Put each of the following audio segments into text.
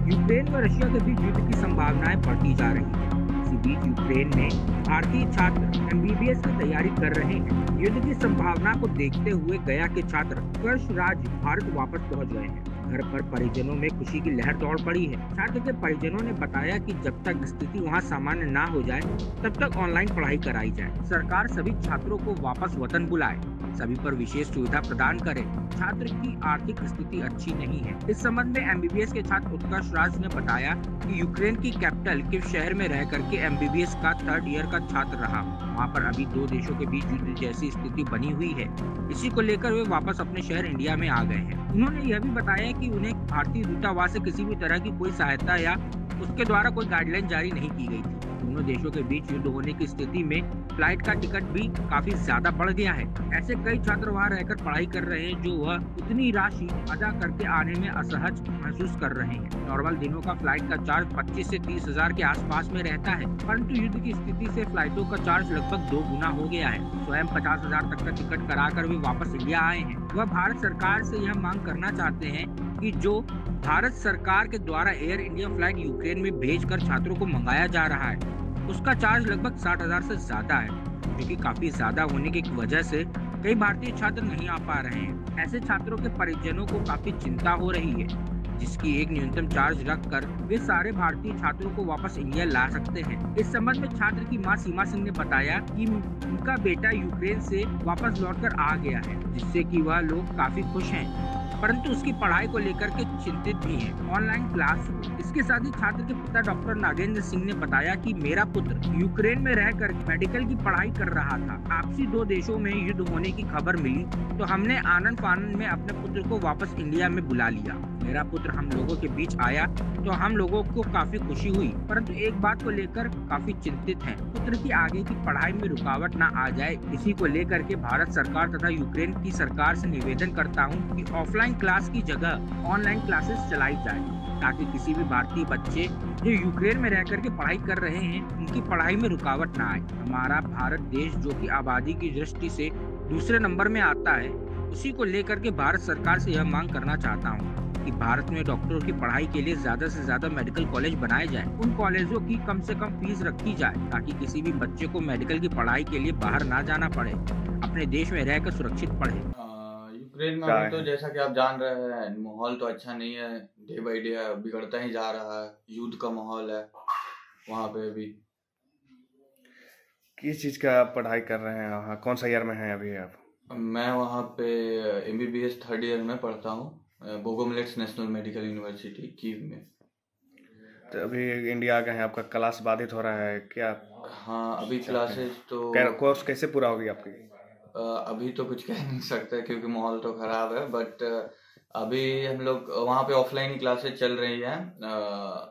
Ukraine व Russia के बीच युद्ध की संभावनाएं बढ़ती जा रही हैं। इसी बीच यूक्रेन में भारतीय छात्र एमबीबीएस की तैयारी कर रहे हैं। युद्ध की संभावना को देखते हुए गया के छात्र उत्कर्ष राज भारत वापस पहुंच गए हैं। घर पर परिजनों में खुशी की लहर दौड़ पड़ी है। छात्र के परिजनों ने बताया कि जब तक स्थिति वहां सामान्य ना हो जाए तब तक ऑनलाइन पढ़ाई कराई जाए। सरकार सभी छात्रों को वापस वतन बुलाए, सभी पर विशेष सुविधा प्रदान करे। छात्र की आर्थिक स्थिति अच्छी नहीं है। इस संबंध में एमबीबीएस के छात्र उत्कर्ष राज ने बताया कि यूक्रेन की कैपिटल किव शहर में रह करके एमबीबीएस का 3rd ईयर का छात्र रहा। वहाँ पर अभी दो देशों के बीच युद्ध जैसी स्थिति बनी हुई है। इसी को लेकर वे वापस अपने शहर इंडिया में आ गए हैं। उन्होंने यह भी बताया कि उन्हें भारतीय दूतावास से किसी भी तरह की कोई सहायता या उसके द्वारा कोई गाइडलाइन जारी नहीं की गई थी। दोनों देशों के बीच युद्ध होने की स्थिति में फ्लाइट का टिकट भी काफी ज्यादा बढ़ गया है। ऐसे कई छात्र वहां रहकर पढ़ाई कर रहे हैं जो वह उतनी राशि अदा करके आने में असहज महसूस कर रहे हैं। नॉर्मल दिनों का फ्लाइट का चार्ज 25 से 30 हजार के आसपास में रहता है, परंतु युद्ध की स्थिति से फ्लाइटों का चार्ज लगभग 2 गुना हो गया है। स्वयं 50 हजार तक का टिकट कराकर वे वापस इंडिया आए हैं। वह भारत सरकार से यह मांग करना चाहते हैं कि जो भारत सरकार के द्वारा एयर इंडिया फ्लाइट यूक्रेन में भेजकर छात्रों को मंगाया जा रहा है उसका चार्ज लगभग 60 हजार से ज्यादा है, जो कि काफी ज्यादा होने की वजह से कई भारतीय छात्र नहीं आ पा रहे हैं। ऐसे छात्रों के परिजनों को काफी चिंता हो रही है, जिसकी एक न्यूनतम चार्ज रखकर वे सारे भारतीय छात्रों को वापस इंडिया ला सकते हैं। इस संबंध में छात्र की मां सीमा सिंह ने बताया कि उनका बेटा यूक्रेन से वापस लौटकर आ गया है, जिससे कि वह लोग काफी खुश हैं, परंतु उसकी पढ़ाई को लेकर के चिंतित भी हैं। Online class. इसके साथ ही छात्र के पिता डॉक्टर नागेंद्र सिंह ने बताया कि मेरा पुत्र यूक्रेन में रहकर मेडिकल की पढ़ाई कर रहा था। आपसी दो देशों में युद्ध होने की खबर मिली तो हमने आनंद फानंद में अपने पुत्र को वापस इंडिया में बुला लिया। मेरा पुत्र हम लोगों के बीच आया तो हम लोगों को काफी खुशी हुई, परंतु एक बात को लेकर काफी चिंतित हैं। पुत्र की आगे की पढ़ाई में रुकावट न आ जाए, इसी को लेकर के भारत सरकार तथा यूक्रेन की सरकार से निवेदन करता हूं कि ऑफलाइन क्लास की जगह ऑनलाइन क्लासेस चलाई जाए, ताकि किसी भी भारतीय बच्चे जो यूक्रेन में रह करके पढ़ाई कर रहे हैं उनकी पढ़ाई में रुकावट न आए। हमारा भारत देश जो कि आबादी की दृष्टि से दूसरे नंबर में आता है, उसी को लेकर के भारत सरकार से यह मांग करना चाहता हूँ कि भारत में डॉक्टरों की पढ़ाई के लिए ज्यादा से ज्यादा मेडिकल कॉलेज बनाए जाएं। उन कॉलेजों की कम से कम फीस रखी जाए, ताकि किसी भी बच्चे को मेडिकल की पढ़ाई के लिए बाहर ना जाना पड़े, अपने देश में रहकर सुरक्षित पढ़े। यूक्रेन में अभी तो जैसा कि आप जान रहे हैं, माहौल तो अच्छा नहीं है, डे बाई डे बिगड़ता ही जा रहा है। युद्ध का माहौल है वहाँ पे। अभी किस चीज़ का आप पढ़ाई कर रहे हैं? वहाँ कौन सा ईयर में हैं अभी आप? मैं वहाँ पे एमबीबीएस 3rd ईयर में पढ़ता हूँ, बोगोमिलेट्स नेशनल मेडिकल यूनिवर्सिटी कीव में। तो अभी इंडिया आ गए हैं, आपका क्लास बाधित हो रहा है क्या? हाँ, अभी क्लासेस तो कोर्स कैसे पूरा होगी आपकी? अभी तो कुछ कह नहीं सकते क्योंकि माहौल तो खराब है, बट अभी हम लोग वहाँ पे ऑफलाइन ही क्लासेस चल रही हैं।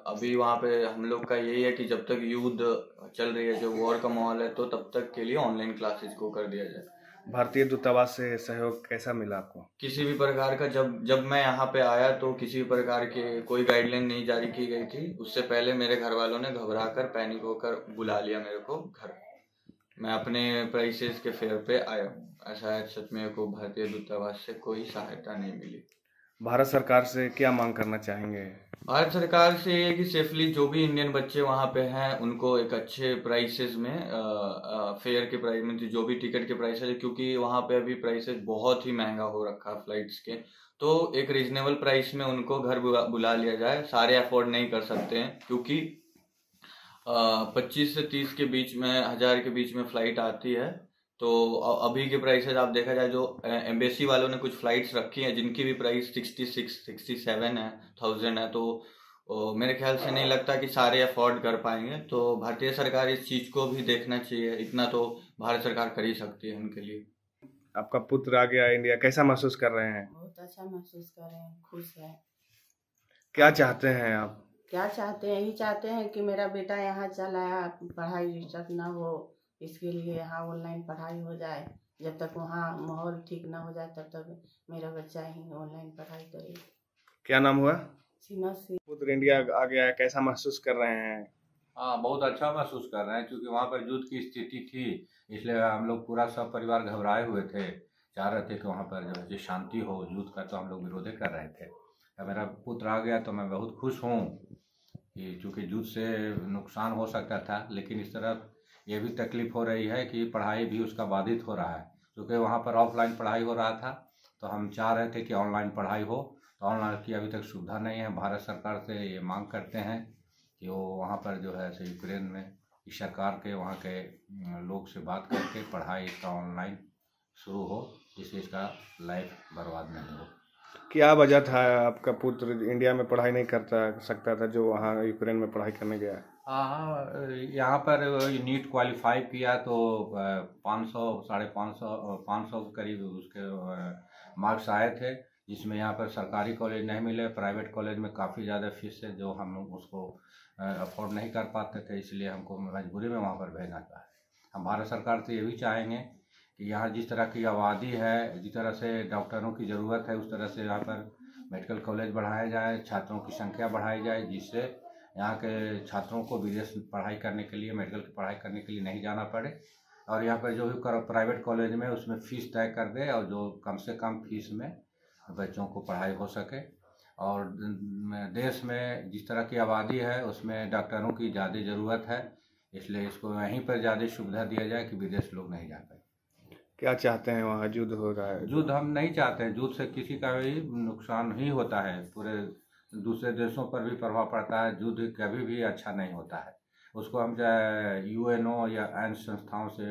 अभी वहाँ पे हम लोग का यही है कि जब तक युद्ध चल रही है, जो वॉर का माहौल है, तो तब तक के लिए ऑनलाइन क्लासेस को कर दिया जाए। भारतीय दूतावास से सहयोग कैसा मिला आपको? किसी भी प्रकार का जब मैं यहाँ पे आया तो किसी भी प्रकार के कोई गाइडलाइन नहीं जारी की गई थी। उससे पहले मेरे घर वालों ने घबरा कर, पैनिक होकर बुला लिया मेरे को घर। मैं अपने प्राइसेस के फेयर पे आया हूँ। ऐसा है, सच में को भारतीय दूतावास से कोई सहायता नहीं मिली। भारत सरकार से क्या मांग करना चाहेंगे? भारत सरकार से ये कि सेफली जो भी इंडियन बच्चे वहाँ पे हैं उनको एक अच्छे प्राइसेस में, फेयर के प्राइस में, जो भी टिकट के प्राइस है, क्योंकि वहाँ पे अभी प्राइसेस बहुत ही महंगा हो रखा है फ्लाइट्स के, तो एक रीजनेबल प्राइस में उनको घर बुला लिया जाए। सारे अफोर्ड नहीं कर सकते हैं, क्योंकि 25 से 30 के बीच में, 1000 के बीच में फ्लाइट आती है। तो अभी के प्राइसेस आप देखा जाए, जो एम्बेसी वालों ने कुछ फ्लाइट्स रखी हैं जिनकी भी प्राइस 66-67 है, 1000 है, तो मेरे ख्याल से नहीं लगता कि सारे अफोर्ड कर पाएंगे। तो भारतीय सरकार इस चीज को भी देखना चाहिए, इतना तो भारत सरकार कर ही सकती है उनके लिए। आपका पुत्र आ गया इंडिया, कैसा महसूस कर रहे हैं? बहुत अच्छा महसूस कर रहे हैं, खुश हैं। क्या चाहते हैं आप? क्या चाहते हैं? यही चाहते हैं कि मेरा बेटा यहाँ चला आया, पढ़ाई डिस्टर्ब ना हो, इसके लिए यहाँ ऑनलाइन पढ़ाई हो जाए। जब तक वहाँ माहौल ठीक ना हो जाए तब तक मेरा बच्चा ही ऑनलाइन पढ़ाई करे। क्या नाम हुआ? सीमा सिंह। पुत्र इंडिया आ गया है, कैसा महसूस कर रहे हैं? हाँ, बहुत अच्छा महसूस कर रहे हैं, क्योंकि वहाँ पर युद्ध की स्थिति थी, इसलिए हम लोग पूरा सब परिवार घबराए हुए थे। चाह रहे थे कि वहाँ पर जो शांति हो, युद्ध का तो हम लोग विरोध कर रहे थे। मेरा पुत्र आ गया तो मैं बहुत खुश हूँ कि चूँकि युद्ध से नुकसान हो सकता था, लेकिन इस तरह ये भी तकलीफ़ हो रही है कि पढ़ाई भी उसका बाधित हो रहा है। क्योंकि वहाँ पर ऑफलाइन पढ़ाई हो रहा था, तो हम चाह रहे थे कि ऑनलाइन पढ़ाई हो, तो ऑनलाइन की अभी तक सुविधा नहीं है। भारत सरकार से ये मांग करते हैं कि वो वहाँ पर जो है से यूक्रेन में इस सरकार के वहाँ के लोग से बात करके पढ़ाई इसका ऑनलाइन शुरू हो, जिससे इसका लाइफ बर्बाद नहीं हो। क्या वजह था आपका पुत्र इंडिया में पढ़ाई नहीं करता सकता था जो वहाँ यूक्रेन में पढ़ाई करने गया? हाँ, यहाँ पर नीट क्वालिफाई किया तो 500 550 के करीब उसके मार्क्स आए थे, जिसमें यहाँ पर सरकारी कॉलेज नहीं मिले। प्राइवेट कॉलेज में काफ़ी ज़्यादा फीस है जो हम उसको अफोर्ड नहीं कर पाते थे, इसलिए हमको मजबूरी में वहाँ पर भेजना था। हम भारत सरकार से ये भी चाहेंगे कि यहाँ जिस तरह की आबादी है, जिस तरह से डॉक्टरों की ज़रूरत है, उस तरह से यहाँ पर मेडिकल कॉलेज बढ़ाया जाए, छात्रों की संख्या बढ़ाई जाए, जिससे यहाँ के छात्रों को विदेश पढ़ाई करने के लिए, मेडिकल की पढ़ाई करने के लिए नहीं जाना पड़े। और यहाँ पर जो भी प्राइवेट कॉलेज में उसमें फ़ीस तय कर दे और जो कम से कम फीस में बच्चों को पढ़ाई हो सके। और देश में जिस तरह की आबादी है उसमें डॉक्टरों की ज़्यादा ज़रूरत है, इसलिए इसको वहीं पर ज़्यादा सुविधा दिया जाए कि विदेश लोग नहीं जा पाए। क्या चाहते हैं? वहाँ युद्ध हो रहा है। युद्ध हम नहीं चाहते हैं। युद्ध से किसी का भी नुकसान ही होता है, पूरे दूसरे देशों पर भी प्रभाव पड़ता है। युद्ध कभी भी अच्छा नहीं होता है। उसको हम चाहे UNO या अन्य संस्थाओं से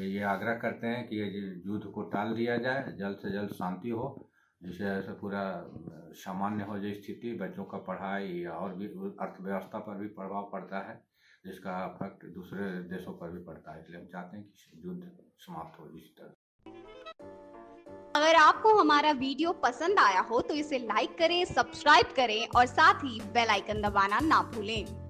ये आग्रह करते हैं कि युद्ध को टाल दिया जाए, जल्द से जल्द शांति हो, जिससे ऐसे पूरा सामान्य हो जाए स्थिति। बच्चों का पढ़ाई या और भी अर्थव्यवस्था पर भी प्रभाव पड़ता है, जिसका इफेक्ट दूसरे देशों पर भी पड़ता है। इसलिए हम चाहते हैं कि युद्ध समाप्त हो इसी तरह। अगर आपको हमारा वीडियो पसंद आया हो तो इसे लाइक करें, सब्सक्राइब करें और साथ ही बेल आइकन दबाना ना भूलें।